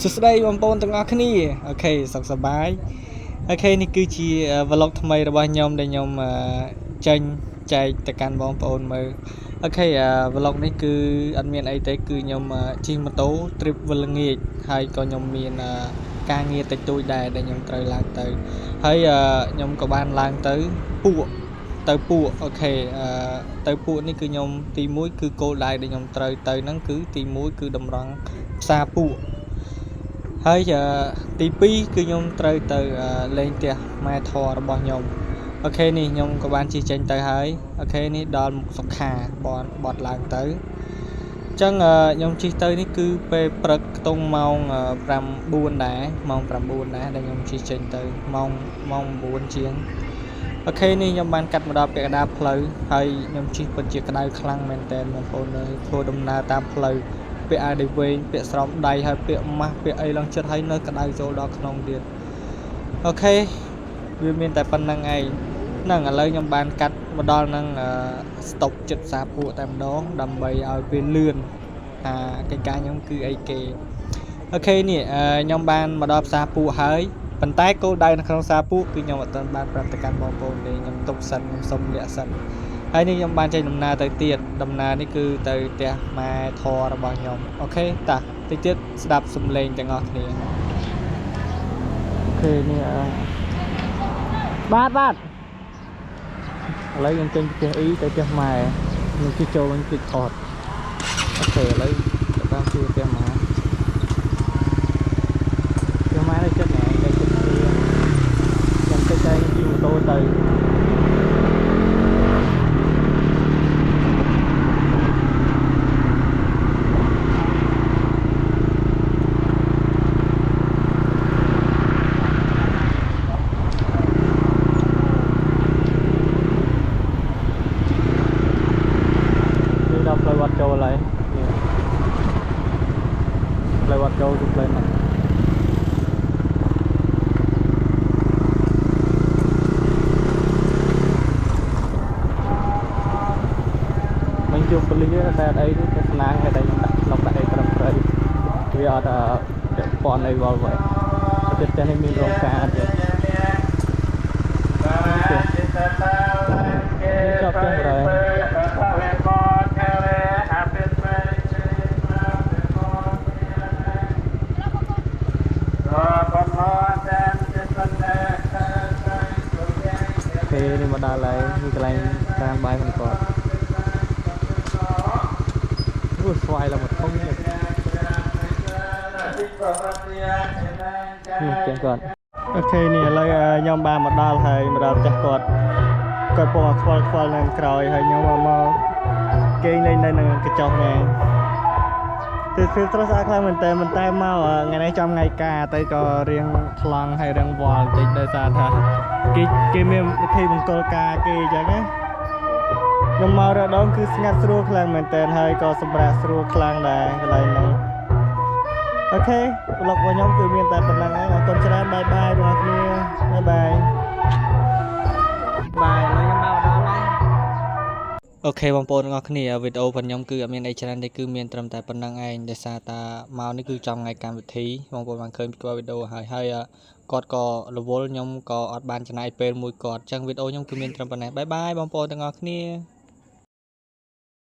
សួស្តីបងប្អូនទាំងអស់គ្នាអូខេសុខសប្បាយអូខេនេះគឺជា vlog ថ្មីរបស់ខ្ញុំដែលខ្ញុំចេញចែកទៅកាន់បងប្អូនមើលអូខេvlog នេះគឺអត់មានអីទេគឺខ្ញុំជិះម៉ូតូ trip វិលល្ងាចហើយក៏ខ្ញុំមានការងារតិចតួចដែរដែលខ្ញុំត្រូវឡើងទៅហើយខ្ញុំក៏បានឡើងទៅពួកអូខេទៅពួកនេះគឺខ្ញុំទី1គឺគោលដៅដែលខ្ញុំត្រូវទៅហ្នឹងគឺទី1គឺតម្រង់ផ្សារពួកហើយទី2គឺខ្ញុំត្រូវទៅលេងផ្ទះម៉ែធររបស់ខ្ញុំអូខេនេះខ្ញុំក៏បានជិះចេញទៅហើយអូខេនេះដល់មុខសុខាបត់ឡើងទៅអញ្ចឹងខ្ញុំជិះទៅនេះគឺពេលព្រឹកខ្ទង់ម៉ោង9ដែរម៉ោង9ដែរដែលខ្ញុំជិះចេញទៅម៉ោង9ជាងអូខេនេះខ្ញុំបានកាត់មកដល់ពាក់កណ្ដាលផ្លូវហើយខ្ញុំជិះពិតជាក្តៅខ្លាំងមែនតើបងប្អូនអើយធ្វើដំណើរតាមផ្លូវពាក់អាវដៃវែងពាក់ស្រោមដៃហើយពាក់ម៉ាស់ពាក់អីឡើងចិត្តហើយនៅក្តៅចូលដល់ក្នុងទៀតអូខេវាមានតែប៉ុណ្្នឹងឯងហ្នឹងឥឡូវខ្ញុំបានកាត់មកដល់នឹងស្តុបចិត្តផ្សារពួកតែម្ដងដើម្បីឲ្យវាលឿនកិច្ចការខ្ញុំគឺអីគេអូខេនេះខ្ញុំបានមកដល់ផ្សារពួកហើយប៉ុន្តែគោលដៅនៅក្នុងផ្សារពួកគឺខ្ញុំអត់ទាន់បានប្រាប់ទៅកាន់បងប្អូនទេខ្ញុំទុកសិនខ្ញុំសុំលាក់សិនហើយនេះខ្ញុំបានចេញដំណើរទៅទៀតដំណើរនេះគឺទៅផ្ទះម៉ែធររបស់ខ្ញុំអូខេតាតិចទៀតស្ដាប់សំឡេងទាំងអស់គ្នាអូខេនេះបាទឥឡូវខ្ញុំចេញពីផ្ទះអ៊ីទៅផ្ទះម៉ែខ្ញុំជិះចូលវិញតិចថតអូខេឥឡូវទៅតាមផ្ទះម៉ែនៅចិត្តណែនៅចិត្តគ្នាខ្ញុំទៅចែកជិះម៉ូតូទៅផ្លូវវត្តចូលហើយផ្លូវវត្តចូលគឺផ្លូវហ្នឹងមិនជួបប៉ូលីសតែអត់អីទេតែស្នាងតែខ្ញុំដាក់ក្នុងដាក់អីត្រឹមត្រូវវាអត់ពាក់ព័ន្ធអីវល់វិញតែផ្ទះនេះមានរោងការទៀតចប់ទាំងរ៉ែនេះមកដល់ហើយនេះកន្លែងតាមបាយមិនគាត់ស្វាយឡើងមកធំនេះចឹងគាត់អូខេនេះឥឡូវខ្ញុំបានមកដល់ហើយមកដល់ផ្ទះគាត់ពងខ្វល់នៅក្រោយហើយខ្ញុំមកគេងលេងនៅនឹងកញ្ចុះនេះគឺស្រស់ស្អាតខ្លាំងមែនតើមកថ្ងៃនេះចំថ្ងៃការទៅក៏រៀងថ្លង់ហើយរៀងវល់បន្តិចដោយសារថាគេមានវិធីបង្គោលការគេអញ្ចឹងណាខ្ញុំមករដងគឺស្ងាត់ស្រួលខ្លាំងមែនតើហើយក៏សម្រាប់ស្រួលខ្លាំងដែរកន្លែងហ្នឹងអូខេប្លុករបស់ខ្ញុំគឺមានតែប៉ុណ្្នឹងហើយអរគុណច្រើនបាយបងប្អូនគ្នាបាយឥឡូវខ្ញុំមកដល់ហើយអូខេបងប្អូនទាំងអស់គ្នាវីដេអូរបស់ខ្ញុំគឺអត់មានអីច្រើនទេគឺមានត្រឹមតែប៉ុណ្្នឹងឯងដោយសារតាមកនេះគឺចំថ្ងៃកម្មវិធីបងប្អូនបានឃើញពីវីដេអូហើយគាត់ក៏រវល់ខ្ញុំក៏អត់បានចំណាយពេលមួយគាត់អញ្ចឹងវីដេអូខ្ញុំគឺមានត្រឹមប៉ុណ្ណេះបាយបងប្អូនទាំងអស់គ្នា